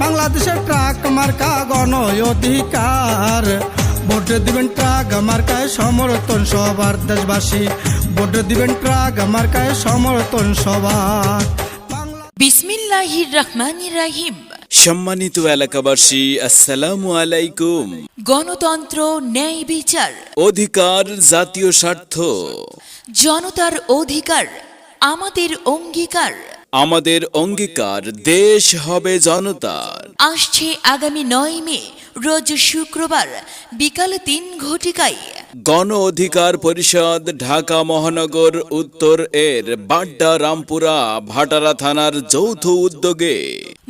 বাংলাদেশের ট্রাক মার্কা গণ অধিকার, ভোট দিবেন ট্রাক মার্কায় সমর্থন সবার দেশবাসী, ভোট দিবেন ট্রাক মার্কায় সমর্থন সবার। বিসমিল্লাহির রহমানির রহিম। সম্মানিত এলাকাবাসী, আসসালামু আলাইকুম। গণতন্ত্র, ন্যায় বিচার, অধিকার, জাতীয় স্বার্থ, জনতার অধিকার আমাদের অঙ্গীকার। আমাদের অঙ্গীকার, দেশ হবে জনতার। আসছে আগামী 9 মে রোজ শুক্রবার বিকাল 3 ঘটিকায় গণ অধিকার পরিষদ ঢাকা মহানগর উত্তর এর বাড্ডা, রামপুরা, ভাটারা থানার যৌথ উদ্যোগে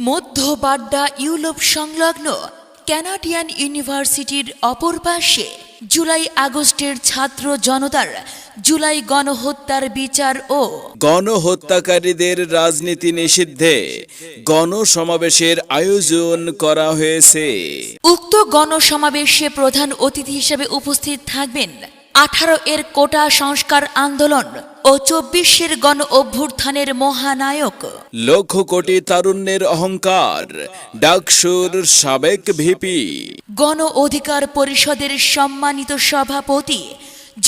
মধ্য বাড্ডা ইউরোপ সংলগ্ন কানাডিয়ান ইউনিভার্সিটির অপর পাশে জুলাই আগস্টের ছাত্র জনতার জুলাই গণহত্যার বিচার ও গণহত্যাকারীদের রাজনীতি নিষিদ্ধে গণসমাবেশের আয়োজন করা হয়েছে। উক্ত গণসমাবেশে প্রধান অতিথি হিসেবে উপস্থিত থাকবেন 18 এর কোটা সংস্কার আন্দোলন ও 24 গণ অভ্যুত্থানের মহানায়ক, লক্ষ কোটি তারুণ্যের অহংকার, ডাকসুর সাবেক ভিপি, গণ অধিকার পরিষদের সম্মানিত সভাপতি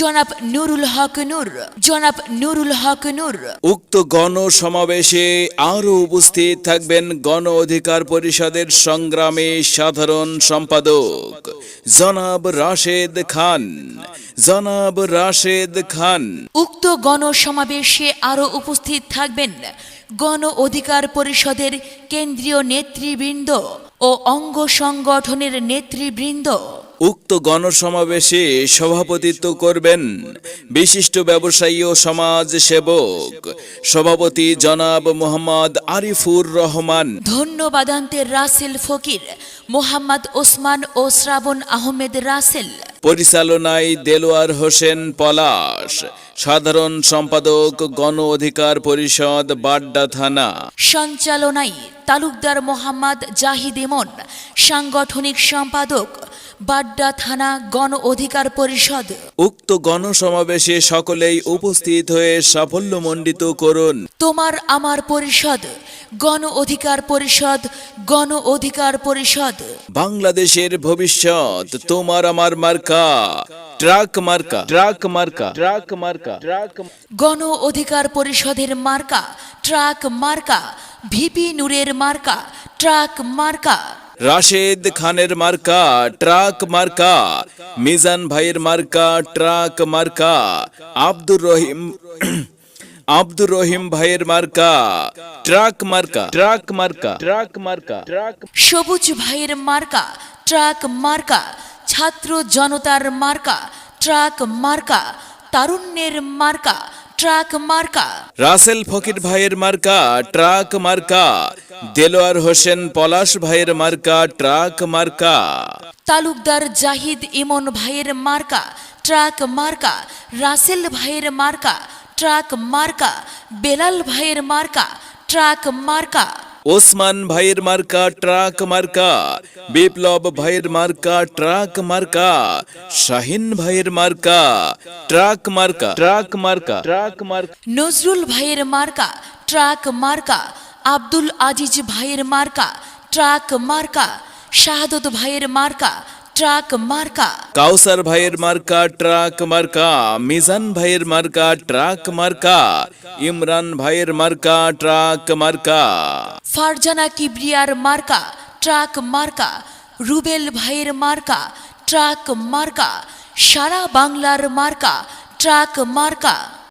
জনাব নুরুল হক নূর, জনাব নুরুল হক নূর। উক্ত গণসমাবেশে আরও উপস্থিত থাকবেন গণ অধিকার পরিষদের সংগ্রামী সাধারণ সম্পাদক জনাব রাশেদ খান, জনাব রাশেদ খান। উক্ত গণসমাবেশে আরও উপস্থিত থাকবেন গণ অধিকার পরিষদের কেন্দ্রীয় নেতৃবৃন্দ ও অঙ্গ সংগঠনের নেতৃবৃন্দ। উক্ত গণসমাবেশে সভাপতিত্ব করবেন বিশিষ্ট ব্যবসায়ী ও সমাজ সেবক সভাপতি জনাব মোহাম্মদ আরিফুর রহমান। ধন্যবাদান্তে রাসেল ফকির, মোহাম্মদ ওসমান ও শ্রাবণ আহমেদ রাসেল। পরিচালনায় দেলোয়ার হোসেন পলাশ, সাধারণ সম্পাদক গণ অধিকার পরিষদ বাড্ডা থানা। সঞ্চালনায় তালুকদার মোহাম্মদ জাহিদ ইমন, সাংগঠনিক সম্পাদক বাড্ডা থানা গণ অধিকার পরিষদ। উক্ত গণসমাবেশে সকলেই উপস্থিত হয়ে সাফল্যমণ্ডিত করুন তোমার আমার পরিষদ, গণ অধিকার পরিষদ, গণ অধিকার পরিষদ। বাংলাদেশের ভবিষ্যৎ তোমার আমার মার্কা, ট্রাক মার্কা, ট্রাক মার্কা, ট্রাক মার্কা, ট্রাক। গণ অধিকার পরিষদের মার্কা ট্রাক মার্কা, ভিপি নূরের মার্কা ট্রাক মার্কা, রাশেদ খানের মার্কা ট্রাক মার্কা, মিজান ভাইয়ের মার্কা ট্রাক মার্কা, আব্দুর রহিম ভাইয়ের মার্কা ট্রাক মার্কা, ট্রাক মার্কা, ট্রাক মার্কা, ট্রাক। সবুজ ভাইয়ের মার্কা ট্রাক মার্কা, ছাত্র জনতার মার্কা ট্রাক মার্কা, তারুণ্যের মার্কা ট্রাক মার্কা, রাসেল ফকির ভাইয়ের মার্কা ট্রাক মার্কা, দেলোয়ার হোসেন পলাশ ভাইয়ের মার্কা ট্রাক মার্কা, তালুকদার জাহিদ ইমন ভাইয়ের মার্কা ট্রাক মার্কা, রাসেল ভাইয়ের মার্কা ট্রাক মার্কা, বেলাল ভাইয়ের মার্কা ট্রাক মার্কা, ওসমান ভাইয়ের মার্কা ট্রাক মার্কা, বিপ্লব ভাইয়ের মার্কা ট্রাক মার্কা, শাহিন ভাইয়ের মার্কা ট্রাক মার্কা, ট্রাক মার্কা, ট্রাক মার্কা, নজরুল ভাইয়ের মার্কা ট্রাক মার্কা, আব্দুল আজিজ ভাইয়ের মার্কা ট্রাক মার্কা, শাহাদত ভাইয়ের মার্কা ট্রাক মার্কা, কাউসার ভাইয়ের মার্কা ট্রাক মার্কা, মিজান ভাইয়ের মার্কা ট্রাক মার্কা, ইমরান ভাইয়ের মার্কা ট্রাক মার্কা, ফারজানা কিবরিয়ার মার্কা ট্রাক মার্কা, রুবেল ভাইয়ের মার্কা ট্রাক মার্কা, সারা বাংলার মার্কা ট্রাক মার্কা।